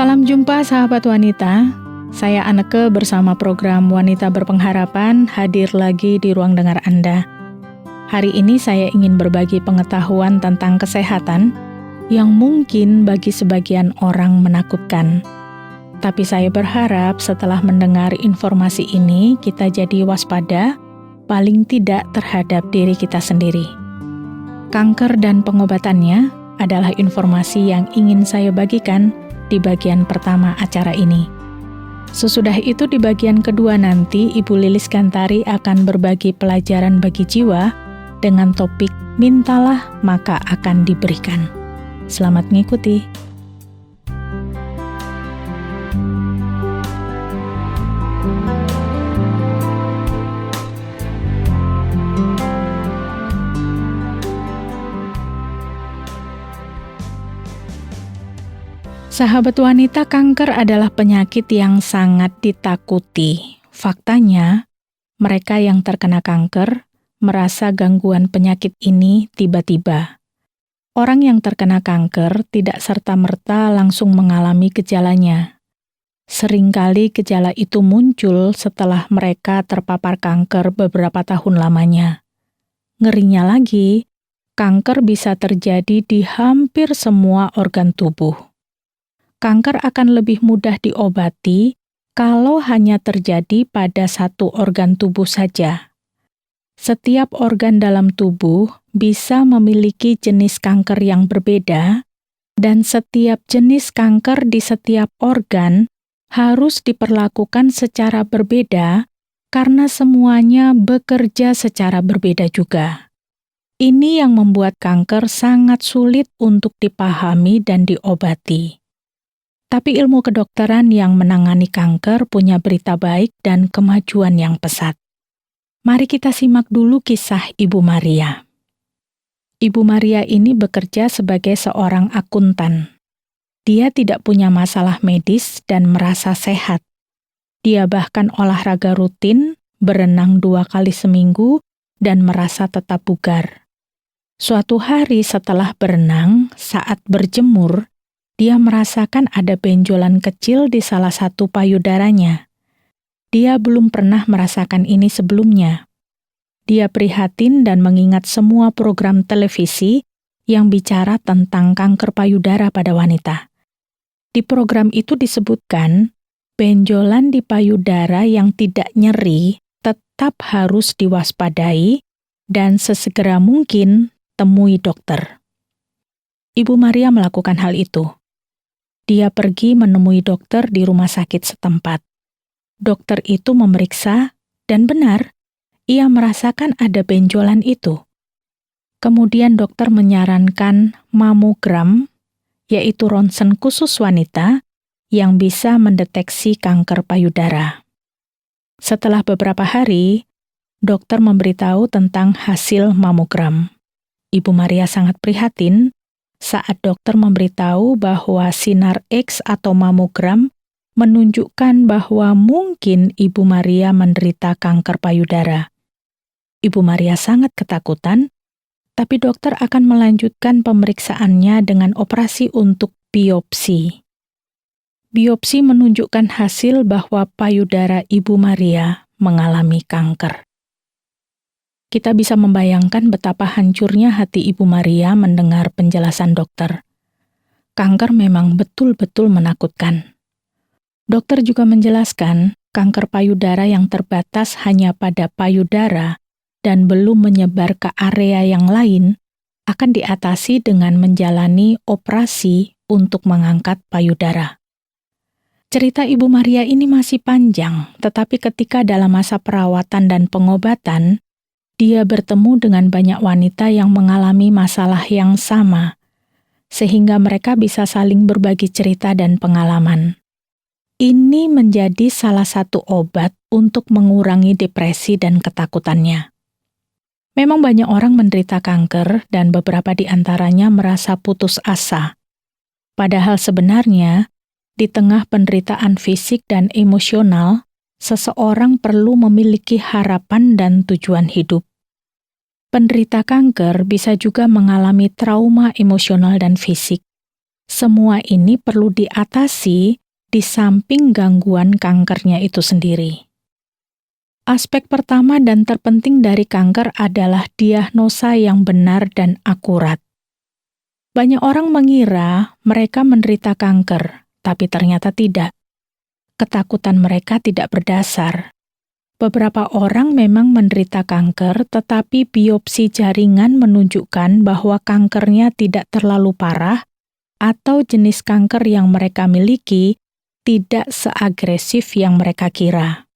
Salam jumpa sahabat wanita, saya Anneke bersama program Wanita Berpengharapan hadir lagi di ruang dengar Anda. Hari ini saya ingin berbagi pengetahuan tentang kesehatan yang mungkin bagi sebagian orang menakutkan. Tapi saya berharap setelah mendengar informasi ini kita jadi waspada, paling tidak terhadap diri kita sendiri. Kanker dan pengobatannya adalah informasi yang ingin saya bagikan di bagian pertama acara ini. Sesudah itu di bagian kedua nanti Ibu Lilis Gantari akan berbagi pelajaran bagi jiwa dengan topik mintalah maka akan diberikan. Selamat mengikuti. Sahabat wanita, kanker adalah penyakit yang sangat ditakuti. Faktanya, mereka yang terkena kanker merasa gangguan penyakit ini tiba-tiba. Orang yang terkena kanker tidak serta-merta langsung mengalami gejalanya. Seringkali gejala itu muncul setelah mereka terpapar kanker beberapa tahun lamanya. Ngerinya lagi, kanker bisa terjadi di hampir semua organ tubuh. Kanker akan lebih mudah diobati kalau hanya terjadi pada satu organ tubuh saja. Setiap organ dalam tubuh bisa memiliki jenis kanker yang berbeda, dan setiap jenis kanker di setiap organ harus diperlakukan secara berbeda karena semuanya bekerja secara berbeda juga. Ini yang membuat kanker sangat sulit untuk dipahami dan diobati. Tapi ilmu kedokteran yang menangani kanker punya berita baik dan kemajuan yang pesat. Mari kita simak dulu kisah Ibu Maria. Ibu Maria ini bekerja sebagai seorang akuntan. Dia tidak punya masalah medis dan merasa sehat. Dia bahkan olahraga rutin, berenang 2 kali seminggu, dan merasa tetap bugar. Suatu hari setelah berenang, saat berjemur, dia merasakan ada benjolan kecil di salah satu payudaranya. Dia belum pernah merasakan ini sebelumnya. Dia prihatin dan mengingat semua program televisi yang bicara tentang kanker payudara pada wanita. Di program itu disebutkan, benjolan di payudara yang tidak nyeri tetap harus diwaspadai dan sesegera mungkin temui dokter. Ibu Maria melakukan hal itu. Dia pergi menemui dokter di rumah sakit setempat. Dokter itu memeriksa, dan benar, ia merasakan ada benjolan itu. Kemudian dokter menyarankan mamogram, yaitu ronsen khusus wanita, yang bisa mendeteksi kanker payudara. Setelah beberapa hari, dokter memberitahu tentang hasil mamogram. Ibu Maria sangat prihatin saat dokter memberitahu bahwa sinar X atau mamogram menunjukkan bahwa mungkin Ibu Maria menderita kanker payudara. Ibu Maria sangat ketakutan, tapi dokter akan melanjutkan pemeriksaannya dengan operasi untuk biopsi. Biopsi menunjukkan hasil bahwa payudara Ibu Maria mengalami kanker. Kita bisa membayangkan betapa hancurnya hati Ibu Maria mendengar penjelasan dokter. Kanker memang betul-betul menakutkan. Dokter juga menjelaskan, kanker payudara yang terbatas hanya pada payudara dan belum menyebar ke area yang lain akan diatasi dengan menjalani operasi untuk mengangkat payudara. Cerita Ibu Maria ini masih panjang, tetapi ketika dalam masa perawatan dan pengobatan, dia bertemu dengan banyak wanita yang mengalami masalah yang sama, sehingga mereka bisa saling berbagi cerita dan pengalaman. Ini menjadi salah satu obat untuk mengurangi depresi dan ketakutannya. Memang banyak orang menderita kanker dan beberapa di antaranya merasa putus asa. Padahal sebenarnya, di tengah penderitaan fisik dan emosional, seseorang perlu memiliki harapan dan tujuan hidup. Penderita kanker bisa juga mengalami trauma emosional dan fisik, Semua ini perlu diatasi di samping gangguan kankernya itu sendiri. Aspek pertama dan terpenting dari kanker adalah diagnosa yang benar dan akurat. Banyak orang mengira mereka menderita kanker, tapi ternyata tidak. Ketakutan mereka tidak berdasar. Beberapa orang memang menderita kanker, tetapi biopsi jaringan menunjukkan bahwa kankernya tidak terlalu parah atau jenis kanker yang mereka miliki tidak seagresif yang mereka kira.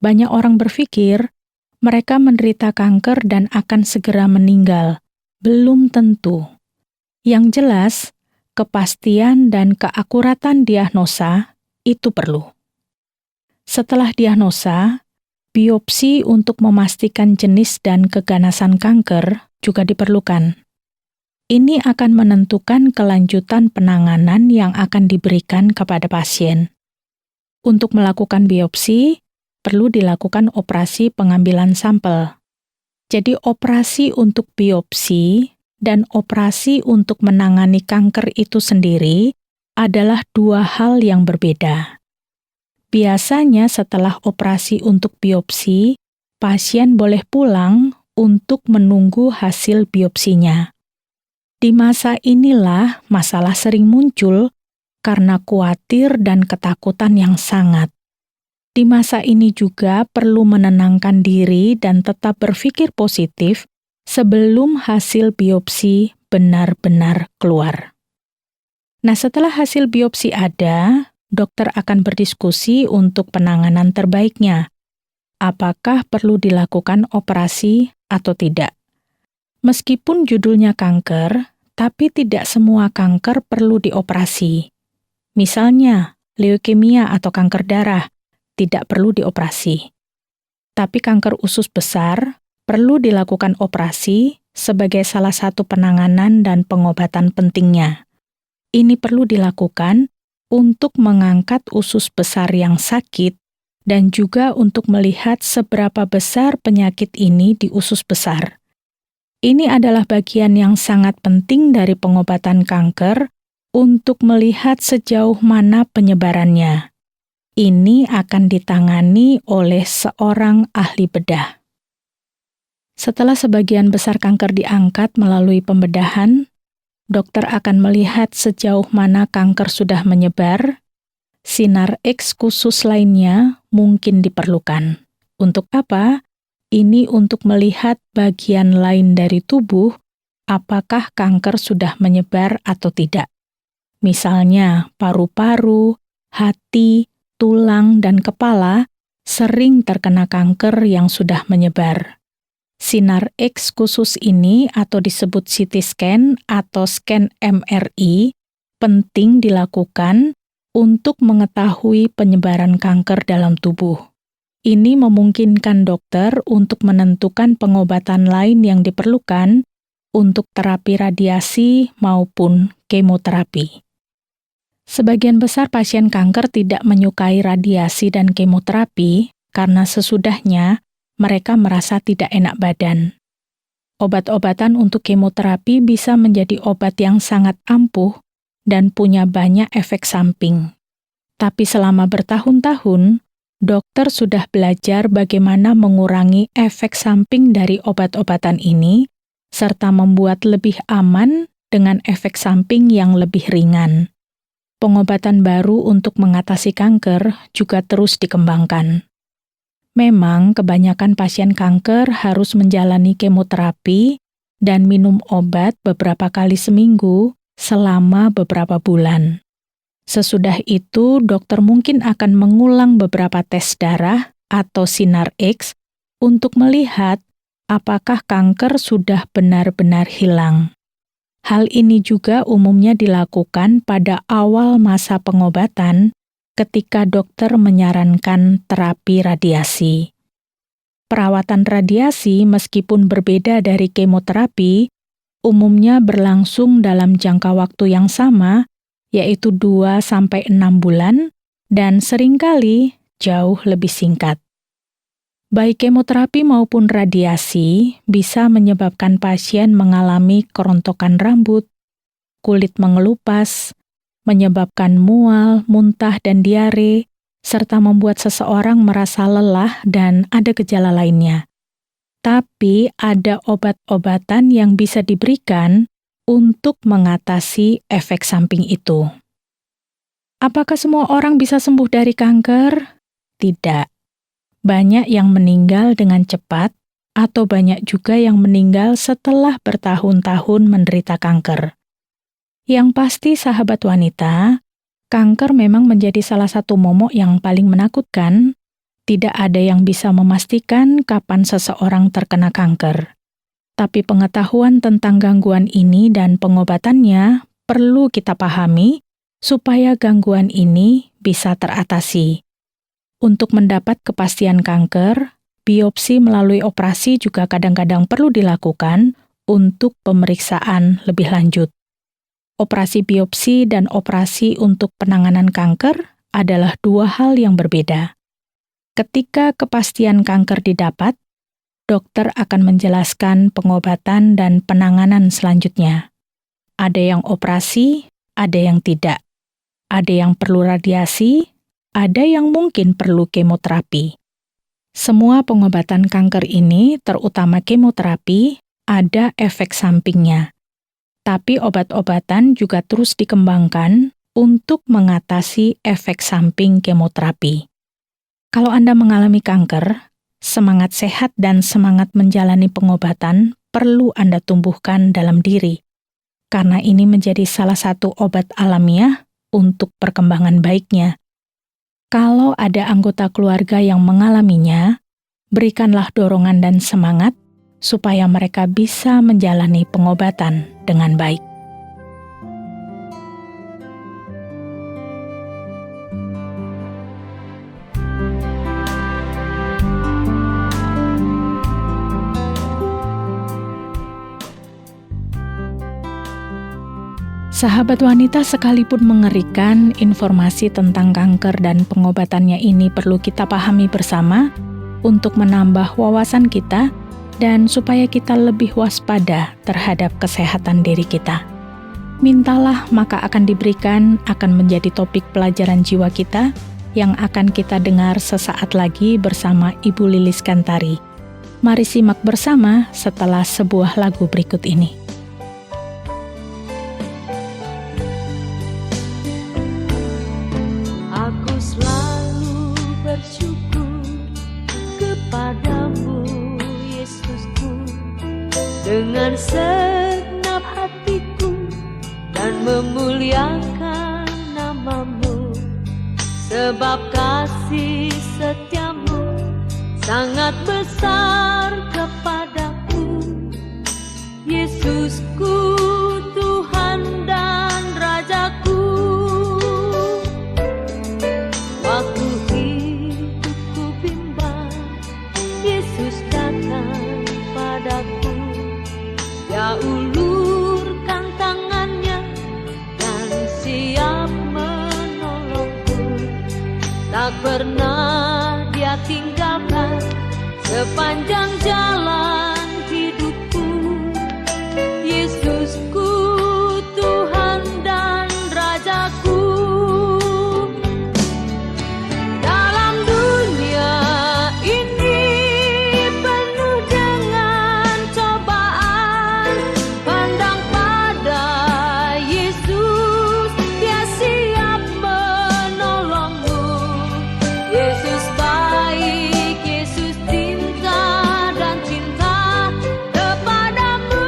Banyak orang berpikir mereka menderita kanker dan akan segera meninggal. Belum tentu. Yang jelas, kepastian dan keakuratan diagnosa itu perlu. Setelah diagnosa, biopsi untuk memastikan jenis dan keganasan kanker juga diperlukan. Ini akan menentukan kelanjutan penanganan yang akan diberikan kepada pasien. Untuk melakukan biopsi, perlu dilakukan operasi pengambilan sampel. Jadi operasi untuk biopsi dan operasi untuk menangani kanker itu sendiri adalah dua hal yang berbeda. Biasanya setelah operasi untuk biopsi, pasien boleh pulang untuk menunggu hasil biopsinya. Di masa inilah masalah sering muncul karena khawatir dan ketakutan yang sangat. Di masa ini juga perlu menenangkan diri dan tetap berpikir positif sebelum hasil biopsi benar-benar keluar. Nah, setelah hasil biopsi ada, dokter akan berdiskusi untuk penanganan terbaiknya. Apakah perlu dilakukan operasi atau tidak? Meskipun judulnya kanker, tapi tidak semua kanker perlu dioperasi. Misalnya, leukemia atau kanker darah tidak perlu dioperasi. Tapi kanker usus besar perlu dilakukan operasi sebagai salah satu penanganan dan pengobatan pentingnya. Ini perlu dilakukan untuk mengangkat usus besar yang sakit dan juga untuk melihat seberapa besar penyakit ini di usus besar. Ini adalah bagian yang sangat penting dari pengobatan kanker untuk melihat sejauh mana penyebarannya. Ini akan ditangani oleh seorang ahli bedah. Setelah sebagian besar kanker diangkat melalui pembedahan, dokter akan melihat sejauh mana kanker sudah menyebar. Sinar X khusus lainnya mungkin diperlukan. Untuk apa? Ini untuk melihat bagian lain dari tubuh, apakah kanker sudah menyebar atau tidak. Misalnya paru-paru, hati, tulang, dan kepala sering terkena kanker yang sudah menyebar. Sinar X khusus ini atau disebut CT scan atau scan MRI penting dilakukan untuk mengetahui penyebaran kanker dalam tubuh. Ini memungkinkan dokter untuk menentukan pengobatan lain yang diperlukan untuk terapi radiasi maupun kemoterapi. Sebagian besar pasien kanker tidak menyukai radiasi dan kemoterapi karena sesudahnya mereka merasa tidak enak badan. Obat-obatan untuk kemoterapi bisa menjadi obat yang sangat ampuh dan punya banyak efek samping. Tapi selama bertahun-tahun, dokter sudah belajar bagaimana mengurangi efek samping dari obat-obatan ini, serta membuat lebih aman dengan efek samping yang lebih ringan. Pengobatan baru untuk mengatasi kanker juga terus dikembangkan. Memang kebanyakan pasien kanker harus menjalani kemoterapi dan minum obat beberapa kali seminggu selama beberapa bulan. Sesudah itu, dokter mungkin akan mengulang beberapa tes darah atau sinar X untuk melihat apakah kanker sudah benar-benar hilang. Hal ini juga umumnya dilakukan pada awal masa pengobatan ketika dokter menyarankan terapi radiasi. Perawatan radiasi meskipun berbeda dari kemoterapi, umumnya berlangsung dalam jangka waktu yang sama, yaitu 2-6 bulan, dan seringkali jauh lebih singkat. Baik kemoterapi maupun radiasi bisa menyebabkan pasien mengalami kerontokan rambut, kulit mengelupas, menyebabkan mual, muntah, dan diare, serta membuat seseorang merasa lelah dan ada gejala lainnya. Tapi ada obat-obatan yang bisa diberikan untuk mengatasi efek samping itu. Apakah semua orang bisa sembuh dari kanker? Tidak. Banyak yang meninggal dengan cepat, atau banyak juga yang meninggal setelah bertahun-tahun menderita kanker. Yang pasti, sahabat wanita, kanker memang menjadi salah satu momok yang paling menakutkan. Tidak ada yang bisa memastikan kapan seseorang terkena kanker. Tapi pengetahuan tentang gangguan ini dan pengobatannya perlu kita pahami supaya gangguan ini bisa teratasi. Untuk mendapat kepastian kanker, biopsi melalui operasi juga kadang-kadang perlu dilakukan untuk pemeriksaan lebih lanjut. Operasi biopsi dan operasi untuk penanganan kanker adalah dua hal yang berbeda. Ketika kepastian kanker didapat, dokter akan menjelaskan pengobatan dan penanganan selanjutnya. Ada yang operasi, ada yang tidak. Ada yang perlu radiasi, ada yang mungkin perlu kemoterapi. Semua pengobatan kanker ini, terutama kemoterapi, ada efek sampingnya. Tapi obat-obatan juga terus dikembangkan untuk mengatasi efek samping kemoterapi. Kalau Anda mengalami kanker, semangat sehat dan semangat menjalani pengobatan perlu Anda tumbuhkan dalam diri, karena ini menjadi salah satu obat alamiah untuk perkembangan baiknya. Kalau ada anggota keluarga yang mengalaminya, berikanlah dorongan dan semangat supaya mereka bisa menjalani pengobatan dengan baik. Sahabat wanita, sekalipun mengerikan, informasi tentang kanker dan pengobatannya ini perlu kita pahami bersama untuk menambah wawasan kita dan supaya kita lebih waspada terhadap kesehatan diri kita. Mintalah maka akan diberikan akan menjadi topik pelajaran jiwa kita yang akan kita dengar sesaat lagi bersama Ibu Lilis Kantari. Mari simak bersama setelah sebuah lagu berikut ini. Aku selalu bersyukur kepadamu, Yesusku, dengan segenap hatiku dan memuliakan namamu, sebab kasih setiamu sangat besar kepadaku. Yesusku, Tuhan dan Rajaku, waktu hidupku bimbang, Yesus datang padaku. Dia ulurkan tangannya dan siap menolongku. Tak pernah Dia tinggalkan sepanjang jalan hidupku. Yesusku, Tuhan dan Rajaku. Dalam dunia ini penuh dengan cobaan, pandang pada Yesus, Dia siap menolongmu. Yesus baik, Yesus cinta dan cinta kepadamu.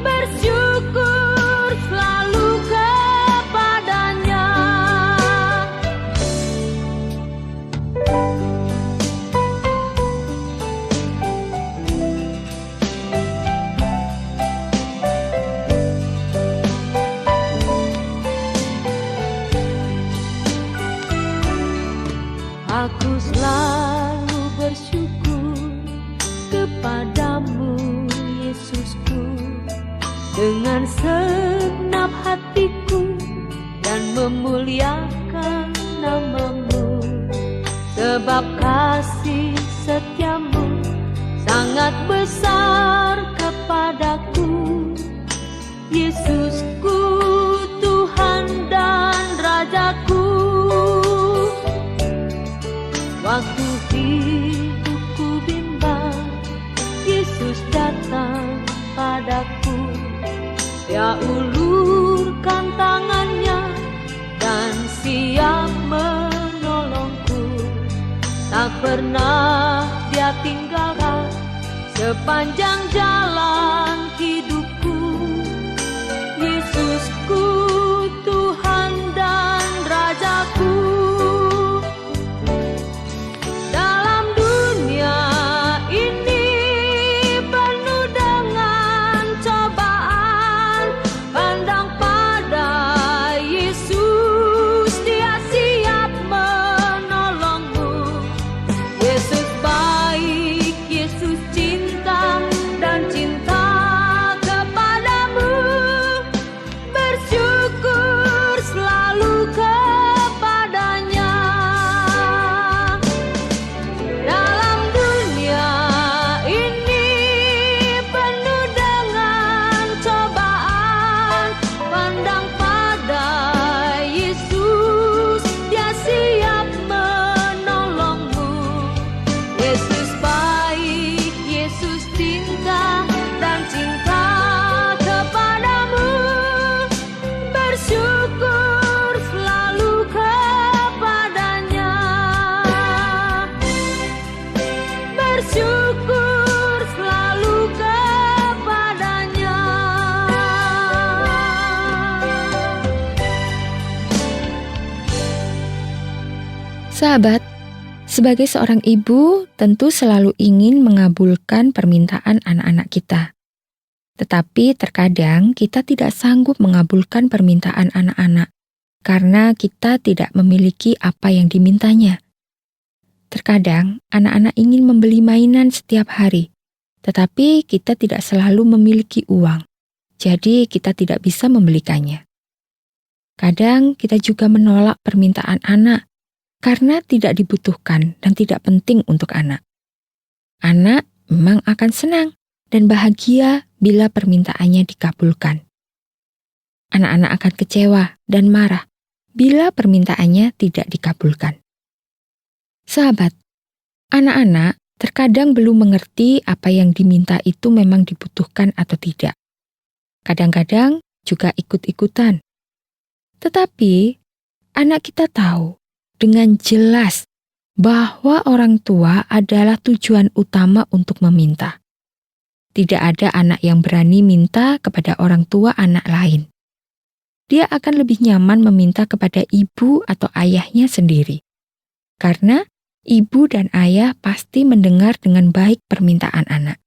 Bersyukur selalu kepadanya. Aku selalu bersyukur kepadamu, Yesusku, dengan segenap hatiku dan memuliakan namamu, sebab kasih setiamu sangat besar kepadaku. Yesusku, ulurkan tangannya dan siap menolongku. Tak pernah Dia tinggalkan sepanjang jalan hidupku. Yesusku, Tuhan dan Rajaku. Dalam dunia ini penuh dengan cobaan, pandang pada Yesus, Dia siap menolongmu. Yesus baik, Yesus cinta dan cinta kepadamu. Bersyukur selalu kepadanya. Dalam dunia ini penuh dengan cobaan, pandang pada Yesus, Dia siap menolongmu. Yesus baik, Yesus cinta dan cinta kepadamu. Bersyukur selalu kepadanya. Bersyukur selalu kepadanya. Sahabat, sebagai seorang ibu tentu selalu ingin mengabulkan permintaan anak-anak kita. Tetapi terkadang kita tidak sanggup mengabulkan permintaan anak-anak karena kita tidak memiliki apa yang dimintanya. Terkadang anak-anak ingin membeli mainan setiap hari, tetapi kita tidak selalu memiliki uang, jadi kita tidak bisa membelikannya. Kadang kita juga menolak permintaan anak karena tidak dibutuhkan dan tidak penting untuk anak. Anak memang akan senang dan bahagia bila permintaannya dikabulkan. Anak-anak akan kecewa dan marah bila permintaannya tidak dikabulkan. Sahabat, anak-anak terkadang belum mengerti apa yang diminta itu memang dibutuhkan atau tidak. Kadang-kadang juga ikut-ikutan. Tetapi anak kita tahu dengan jelas bahwa orang tua adalah tujuan utama untuk meminta. Tidak ada anak yang berani minta kepada orang tua anak lain. Dia akan lebih nyaman meminta kepada ibu atau ayahnya sendiri. Karena ibu dan ayah pasti mendengar dengan baik permintaan anak.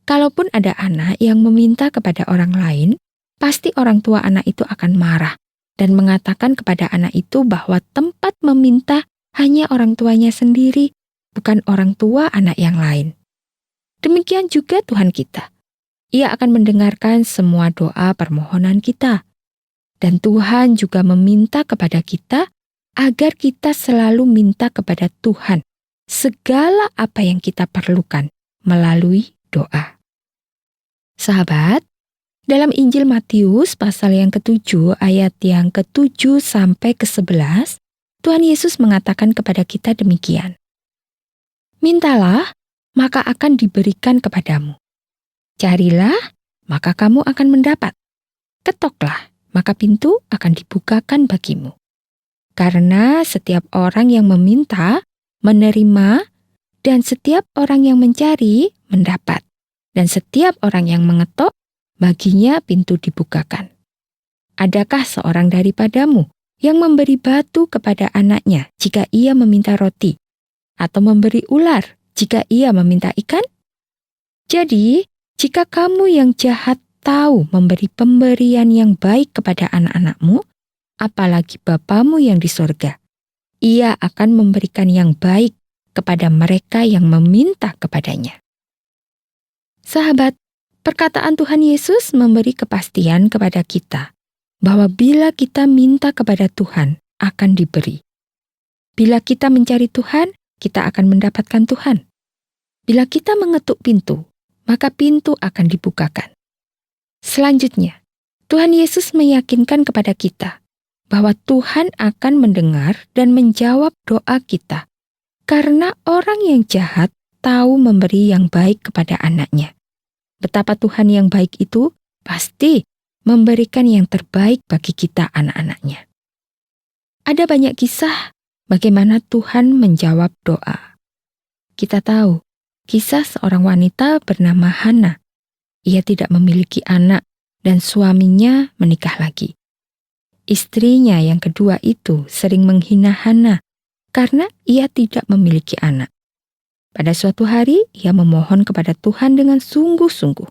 Kalaupun ada anak yang meminta kepada orang lain, pasti orang tua anak itu akan marah dan mengatakan kepada anak itu bahwa tempat meminta hanya orang tuanya sendiri, bukan orang tua anak yang lain. Demikian juga Tuhan kita. Ia akan mendengarkan semua doa permohonan kita. Dan Tuhan juga meminta kepada kita agar kita selalu minta kepada Tuhan segala apa yang kita perlukan melalui doa. Sahabat, dalam Injil Matius pasal yang ke-7 ayat yang ke-7 sampai ke-11, Tuhan Yesus mengatakan kepada kita demikian. Mintalah, maka akan diberikan kepadamu. Carilah, maka kamu akan mendapat. Ketoklah, maka pintu akan dibukakan bagimu. Karena setiap orang yang meminta, menerima, dan setiap orang yang mencari, mendapat. Dan setiap orang yang mengetok, baginya pintu dibukakan. Adakah seorang daripadamu yang memberi batu kepada anaknya jika ia meminta roti, atau memberi ular jika ia meminta ikan? Jadi, jika kamu yang jahat tahu memberi pemberian yang baik kepada anak-anakmu, apalagi Bapamu yang di sorga, Ia akan memberikan yang baik kepada mereka yang meminta kepadanya. Sahabat, perkataan Tuhan Yesus memberi kepastian kepada kita bahwa bila kita minta kepada Tuhan, akan diberi. Bila kita mencari Tuhan, kita akan mendapatkan Tuhan. Bila kita mengetuk pintu, maka pintu akan dibukakan. Selanjutnya, Tuhan Yesus meyakinkan kepada kita bahwa Tuhan akan mendengar dan menjawab doa kita, karena orang yang jahat tahu memberi yang baik kepada anaknya. Betapa Tuhan yang baik itu pasti memberikan yang terbaik bagi kita anak-anaknya. Ada banyak kisah bagaimana Tuhan menjawab doa. Kita tahu kisah seorang wanita bernama Hana. Ia tidak memiliki anak dan suaminya menikah lagi. Istrinya yang kedua itu sering menghina Hana karena ia tidak memiliki anak. Pada suatu hari, ia memohon kepada Tuhan dengan sungguh-sungguh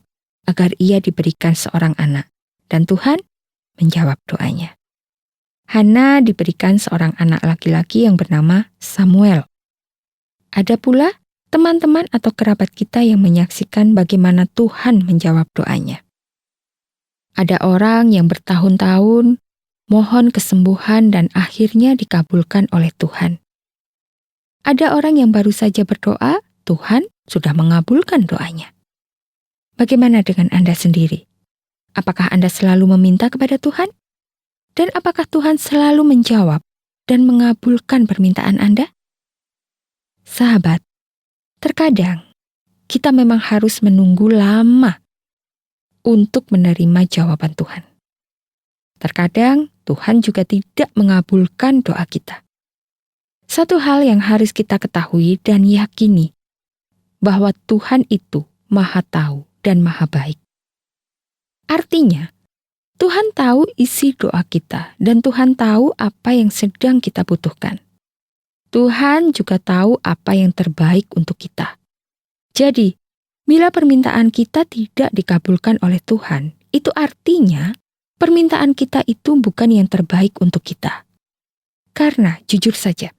agar ia diberikan seorang anak. Dan Tuhan menjawab doanya. Hana diberikan seorang anak laki-laki yang bernama Samuel. Ada pula teman-teman atau kerabat kita yang menyaksikan bagaimana Tuhan menjawab doanya. Ada orang yang bertahun-tahun mohon kesembuhan dan akhirnya dikabulkan oleh Tuhan. Ada orang yang baru saja berdoa, Tuhan sudah mengabulkan doanya. Bagaimana dengan Anda sendiri? Apakah Anda selalu meminta kepada Tuhan? Dan apakah Tuhan selalu menjawab dan mengabulkan permintaan Anda? Sahabat, terkadang kita memang harus menunggu lama untuk menerima jawaban Tuhan. Terkadang Tuhan juga tidak mengabulkan doa kita. Satu hal yang harus kita ketahui dan yakini, bahwa Tuhan itu Maha Tahu dan Maha Baik. Artinya, Tuhan tahu isi doa kita dan Tuhan tahu apa yang sedang kita butuhkan. Tuhan juga tahu apa yang terbaik untuk kita. Jadi, bila permintaan kita tidak dikabulkan oleh Tuhan, itu artinya permintaan kita itu bukan yang terbaik untuk kita. Karena jujur saja,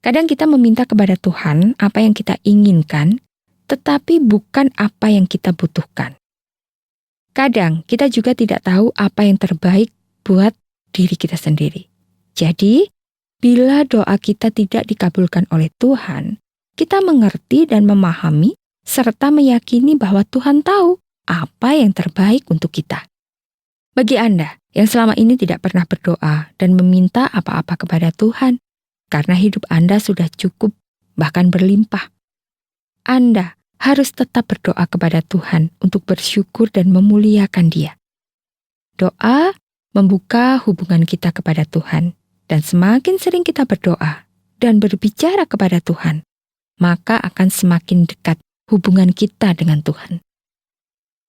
kadang kita meminta kepada Tuhan apa yang kita inginkan, tetapi bukan apa yang kita butuhkan. Kadang kita juga tidak tahu apa yang terbaik buat diri kita sendiri. Jadi, bila doa kita tidak dikabulkan oleh Tuhan, kita mengerti dan memahami serta meyakini bahwa Tuhan tahu apa yang terbaik untuk kita. Bagi Anda yang selama ini tidak pernah berdoa dan meminta apa-apa kepada Tuhan, karena hidup Anda sudah cukup, bahkan berlimpah, Anda harus tetap berdoa kepada Tuhan untuk bersyukur dan memuliakan Dia. Doa membuka hubungan kita kepada Tuhan, dan semakin sering kita berdoa dan berbicara kepada Tuhan, maka akan semakin dekat hubungan kita dengan Tuhan.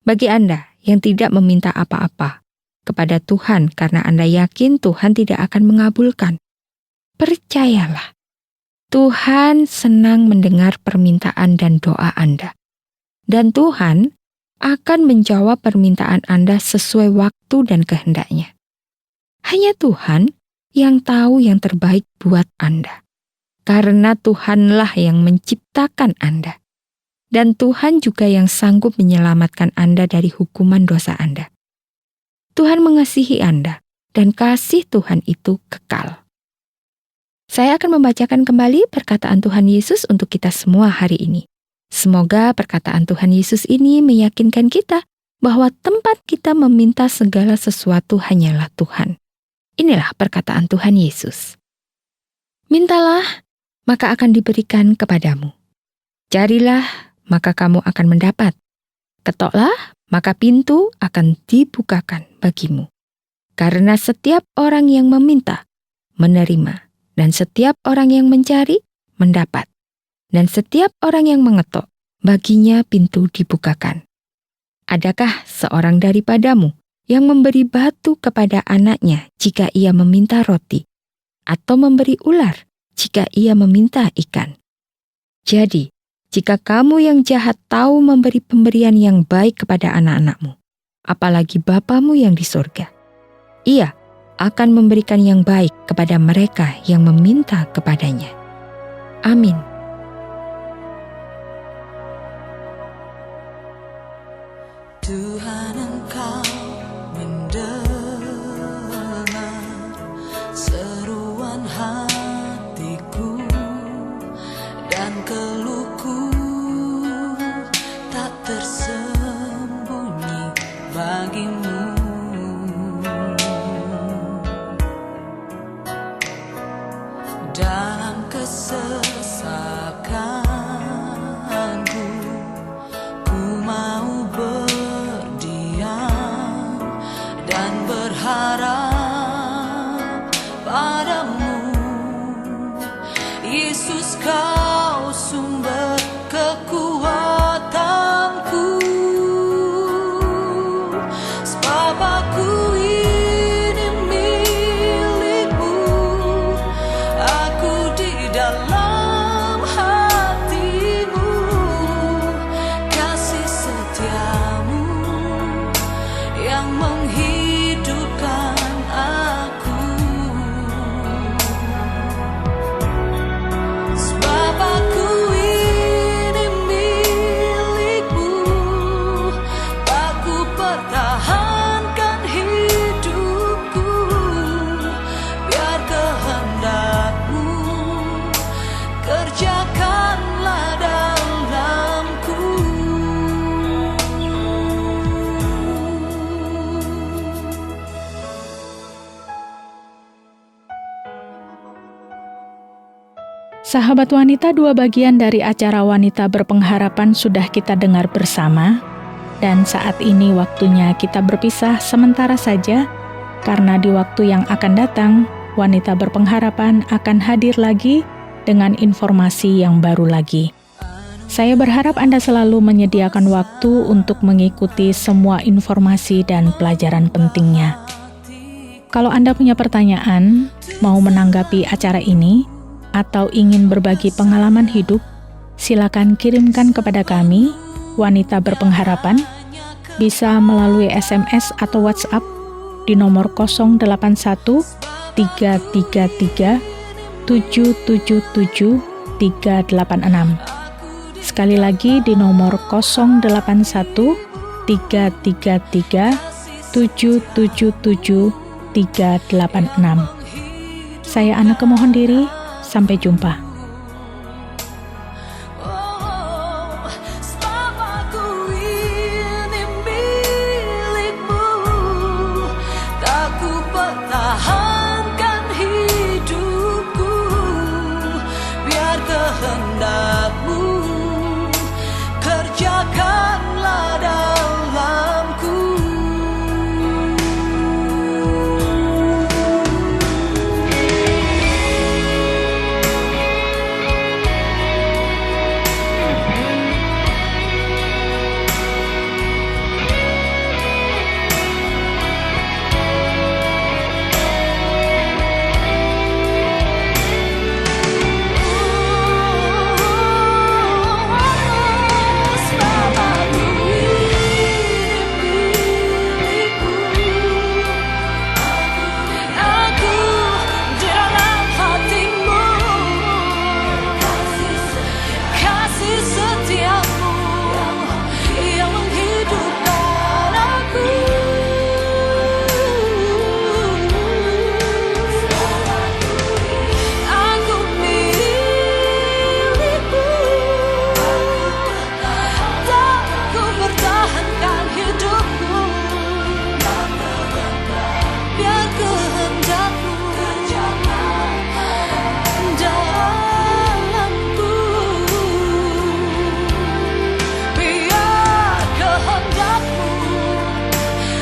Bagi Anda yang tidak meminta apa-apa kepada Tuhan karena Anda yakin Tuhan tidak akan mengabulkan, percayalah, Tuhan senang mendengar permintaan dan doa Anda. Dan Tuhan akan menjawab permintaan Anda sesuai waktu dan kehendaknya. Hanya Tuhan yang tahu yang terbaik buat Anda. Karena Tuhanlah yang menciptakan Anda. Dan Tuhan juga yang sanggup menyelamatkan Anda dari hukuman dosa Anda. Tuhan mengasihi Anda, dan kasih Tuhan itu kekal. Saya akan membacakan kembali perkataan Tuhan Yesus untuk kita semua hari ini. Semoga perkataan Tuhan Yesus ini meyakinkan kita bahwa tempat kita meminta segala sesuatu hanyalah Tuhan. Inilah perkataan Tuhan Yesus. Mintalah, maka akan diberikan kepadamu. Carilah, maka kamu akan mendapat. Ketoklah, maka pintu akan dibukakan bagimu. Karena setiap orang yang meminta, menerima. Dan setiap orang yang mencari, mendapat. Dan setiap orang yang mengetok, baginya pintu dibukakan. Adakah seorang daripadamu yang memberi batu kepada anaknya jika ia meminta roti, atau memberi ular jika ia meminta ikan? Jadi, jika kamu yang jahat tahu memberi pemberian yang baik kepada anak-anakmu, apalagi Bapamu yang di surga, Ia akan memberikan yang baik kepada mereka yang meminta kepadanya. Amin. Tuhan, Engkau mendengar seruan hatiku dan keluhku tak tersembunyi bagimu. Dalam kesesakanku, ku mau berdiam Sahabat wanita, 2 bagian dari acara Wanita Berpengharapan sudah kita dengar bersama, dan saat ini waktunya kita berpisah sementara saja, karena di waktu yang akan datang, Wanita Berpengharapan akan hadir lagi dengan informasi yang baru lagi. Saya berharap Anda selalu menyediakan waktu untuk mengikuti semua informasi dan pelajaran pentingnya. Kalau Anda punya pertanyaan, mau menanggapi acara ini, atau ingin berbagi pengalaman hidup, silakan kirimkan kepada kami, Wanita Berpengharapan, bisa melalui SMS atau WhatsApp di nomor 081 333 777 386. Sekali lagi di nomor 081 333 777 386. Saya Anake mohon diri. Sampai jumpa. Selamaku ini milikmu, tak ku pertahankan hidupku, biar kehendakmu kerjakanlah dalamku.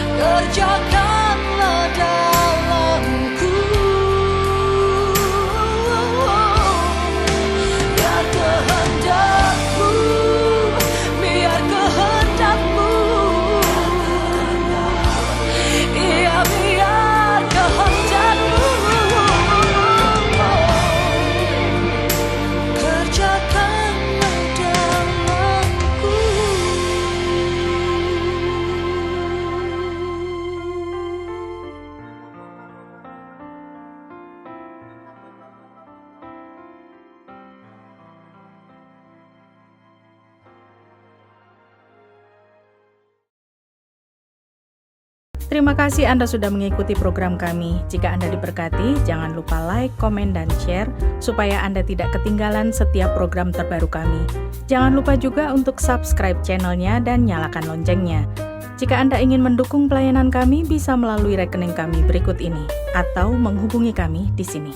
Kerjakanlah dalamku, biar kehendakmu, biar kehendakmu, iya biar kehendakmu, kerjakanlah dalamku. Terima kasih Anda sudah mengikuti program kami. Jika Anda diberkati, jangan lupa like, komen, dan share supaya Anda tidak ketinggalan setiap program terbaru kami. Jangan lupa juga untuk subscribe channelnya dan nyalakan loncengnya. Jika Anda ingin mendukung pelayanan kami, bisa melalui rekening kami berikut ini atau menghubungi kami di sini.